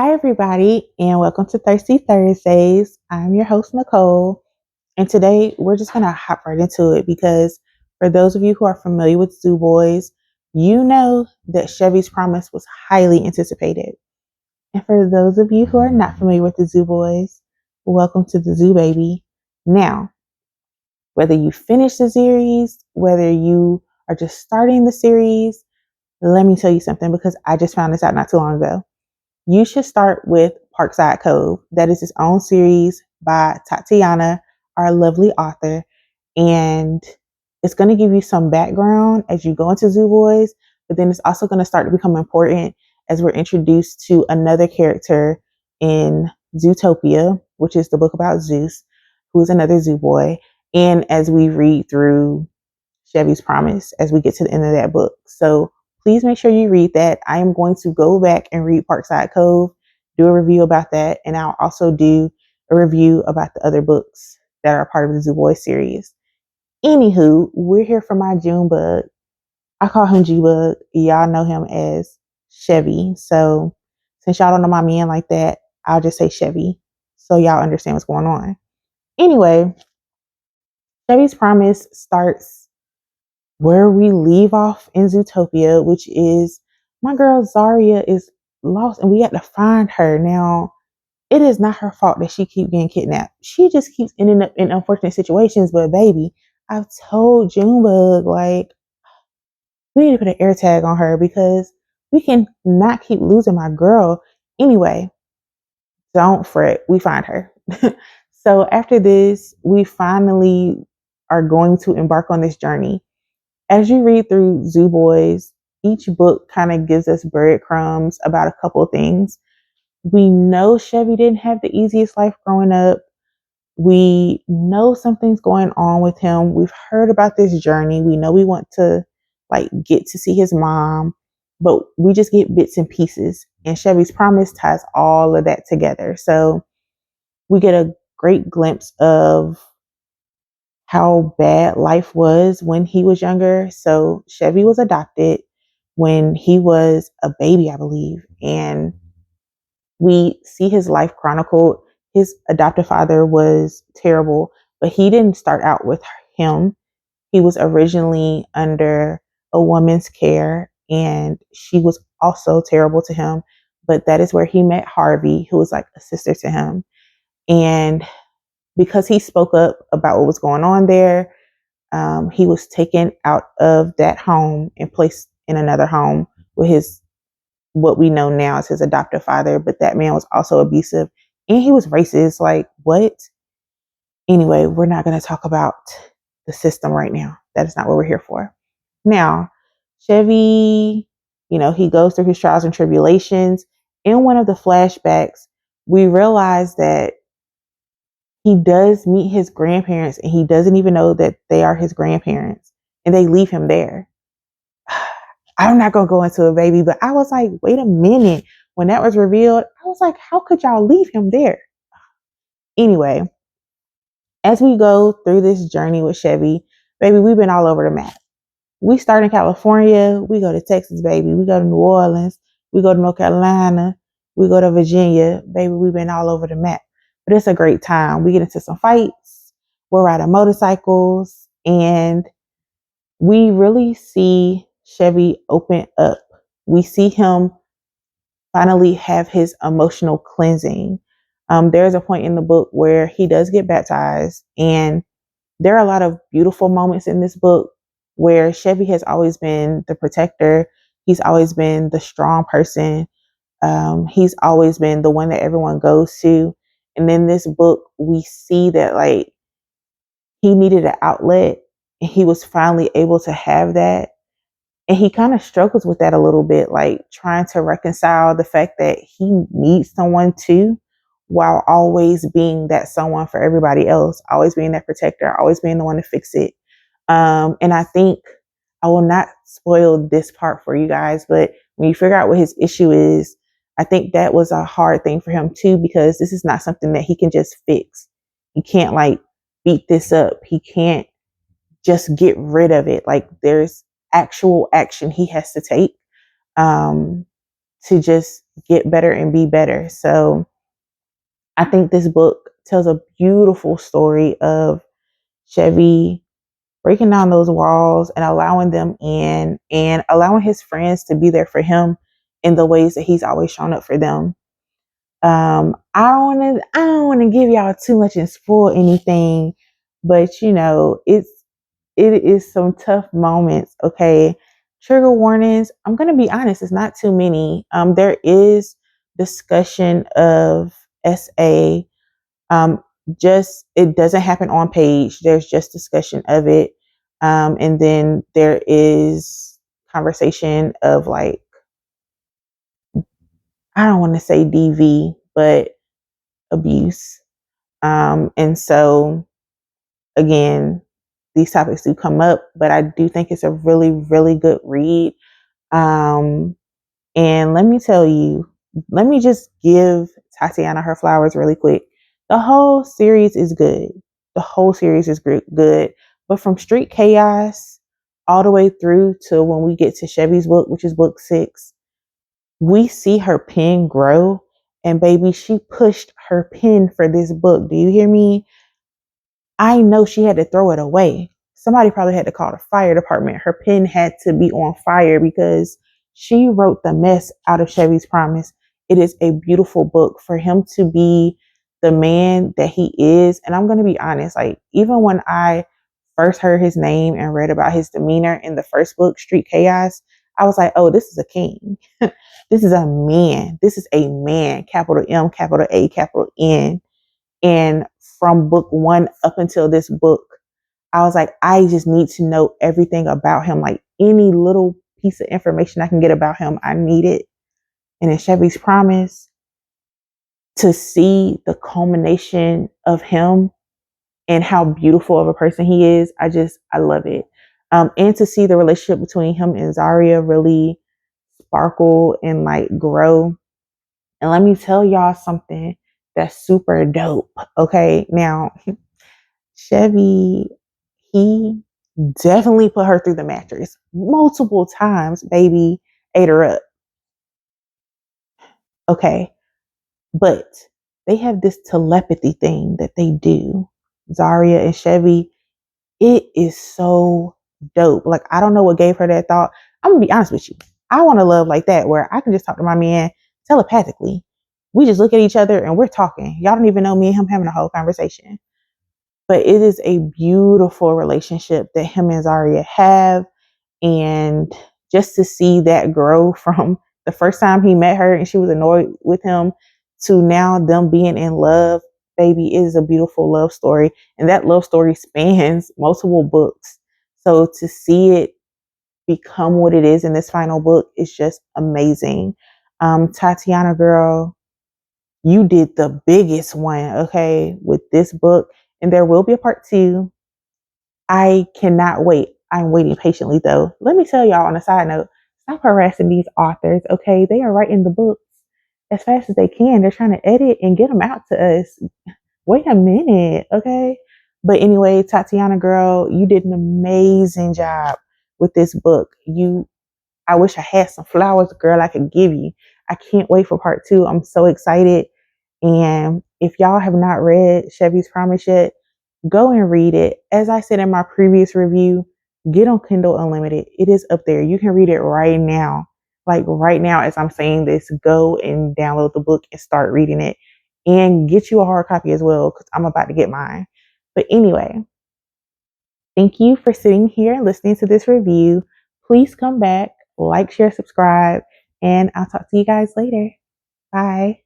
Hi, everybody, and welcome to Thirsty Thursdays. I'm your host, Nicole, and today we're just going to hop right into it because for those of you who are familiar with Zoo Boys, you know that Chevy's Promise was highly anticipated. And for those of you who are not familiar with the Zoo Boys, welcome to the Zoo Baby. Now, whether you finish the series, whether you are just starting the series, let me tell you something because I just found this out not too long ago. You should start with Parkside Cove. That is its own series by Tatiana, our lovely author. And it's going to give you some background as you go into Zoo Boys, but then it's also going to start to become important as we're introduced to another character in Zootopia, which is the book about Zeus, who is another zoo boy. And as we read through Chevy's Promise as we get to the end of that book. So please make sure you read that. I am going to go back and read Parkside Cove, do a review about that, and I'll also do a review about the other books that are part of the Zoo Boy series. Anywho, we're here for my June bug. I call him G Bug. Y'all know him as Chevy. So since y'all don't know my man like that, I'll just say Chevy so y'all understand what's going on. Anyway, Chevy's Promise starts where we leave off in Zootopia, which is my girl Zaria is lost and we had to find her. Now, it is not her fault that she keeps getting kidnapped. She just keeps ending up in unfortunate situations. But baby, I've told Junebug, like, we need to put an air tag on her because we can not keep losing my girl. Anyway, don't fret. We find her. So after this, we finally are going to embark on this journey. As you read through Zoo Boys, each book kind of gives us breadcrumbs about a couple of things. We know Chevy didn't have the easiest life growing up. We know something's going on with him. We've heard about this journey. We know we want to get to see his mom, but we just get bits and pieces. And Chevy's Promise ties all of that together. So we get a great glimpse of how bad life was when he was younger. So Chevy was adopted when he was a baby, I believe. And we see his life chronicled. His adoptive father was terrible, but he didn't start out with him. He was originally under a woman's care, and she was also terrible to him. But that is where he met Harvey, who was like a sister to him. And because he spoke up about what was going on there, he was taken out of that home and placed in another home with his what we know now as his adoptive father. But that man was also abusive and he was racist. Like, what? Anyway, we're not going to talk about the system right now. That is not what we're here for. Now, Chevy, he goes through his trials and tribulations. In one of the flashbacks, we realize that he does meet his grandparents and he doesn't even know that they are his grandparents and they leave him there. I'm not going to go into a baby, but I was like, wait a minute. When that was revealed, I was like, how could y'all leave him there? Anyway, as we go through this journey with Chevy, baby, we've been all over the map. We start in California, we go to Texas, baby. We go to New Orleans, we go to North Carolina, we go to Virginia, baby. We've been all over the map, but it's a great time. We get into some fights, we're riding motorcycles, and we really see Chevy open up. We see him finally have his emotional cleansing. There's a point in the book where he does get baptized, and there are a lot of beautiful moments in this book where Chevy has always been the protector. He's always been the strong person. He's always been the one that everyone goes to. And in this book, we see that he needed an outlet and he was finally able to have that. And he kind of struggles with that a little bit, like trying to reconcile the fact that he needs someone too, while always being that someone for everybody else, always being that protector, always being the one to fix it. And I think I will not spoil this part for you guys, but when you figure out what his issue is, I think that was a hard thing for him too, because this is not something that he can just fix. He can't beat this up. He can't just get rid of it. Like, there's actual action he has to take. to just get better and be better. So I think this book tells a beautiful story of Chevy breaking down those walls and allowing them in and allowing his friends to be there for him in the ways that he's always shown up for them. I don't want to give y'all too much and spoil anything, but it is some tough moments. Okay, trigger warnings. I'm gonna be honest, it's not too many. There is discussion of SA. Um, just it doesn't happen on page. There's just discussion of it, and then there is conversation of like I don't want to say DV, but abuse. And so again, these topics do come up, but I do think it's a really, really good read. Um, and let me tell you, let me just give Tatiana her flowers really quick. The whole series is good. The whole series is good. But from Street Chaos all the way through to when we get to Chevy's book, which is book 6, we see her pen grow. And baby, she pushed her pen for this book. Do you hear me? I know she had to throw it away. Somebody probably had to call the fire department. Her pen had to be on fire because she wrote the mess out of Chevy's Promise. It is a beautiful book for him to be the man that he is. And I'm going to be honest, like, even when I first heard his name and read about his demeanor in the first book, Street Chaos, I was like, oh, this is a king. This is a man. This is a man, capital M, capital A, capital N. And from book 1 up until this book, I was like, I just need to know everything about him. Like any little piece of information I can get about him, I need it. And in Chevy's Promise, to see the culmination of him and how beautiful of a person he is, I love it. And to see the relationship between him and Zaria really sparkle and like grow. And let me tell y'all something that's super dope. Okay. Now, Chevy, he definitely put her through the mattress multiple times, baby, ate her up. Okay. But they have this telepathy thing that they do. Zaria and Chevy, it is so dope. Like, I don't know what gave her that thought. I'm gonna be honest with you. I want a love like that where I can just talk to my man telepathically. We just look at each other and we're talking. Y'all don't even know me and him having a whole conversation. But it is a beautiful relationship that him and Zaria have. And just to see that grow from the first time he met her and she was annoyed with him to now them being in love, baby, is a beautiful love story. And that love story spans multiple books. So to see it become what it is in this final book is just amazing. Tatiana, girl, you did the biggest one, okay, with this book. And there will be a part 2. I cannot wait. I'm waiting patiently though. Let me tell y'all on a side note, stop harassing these authors, okay? They are writing the books as fast as they can. They're trying to edit and get them out to us. Wait a minute, okay? But anyway, Tatiana girl, you did an amazing job with this book. I wish I had some flowers, girl, I could give you. I can't wait for part 2. I'm so excited. And if y'all have not read Chevy's Promise yet, go and read it. As I said in my previous review, get on Kindle Unlimited. It is up there. You can read it right now. Like right now, as I'm saying this, go and download the book and start reading it. And get you a hard copy as well, because I'm about to get mine. But anyway, thank you for sitting here and listening to this review. Please come back, like, share, subscribe, and I'll talk to you guys later. Bye.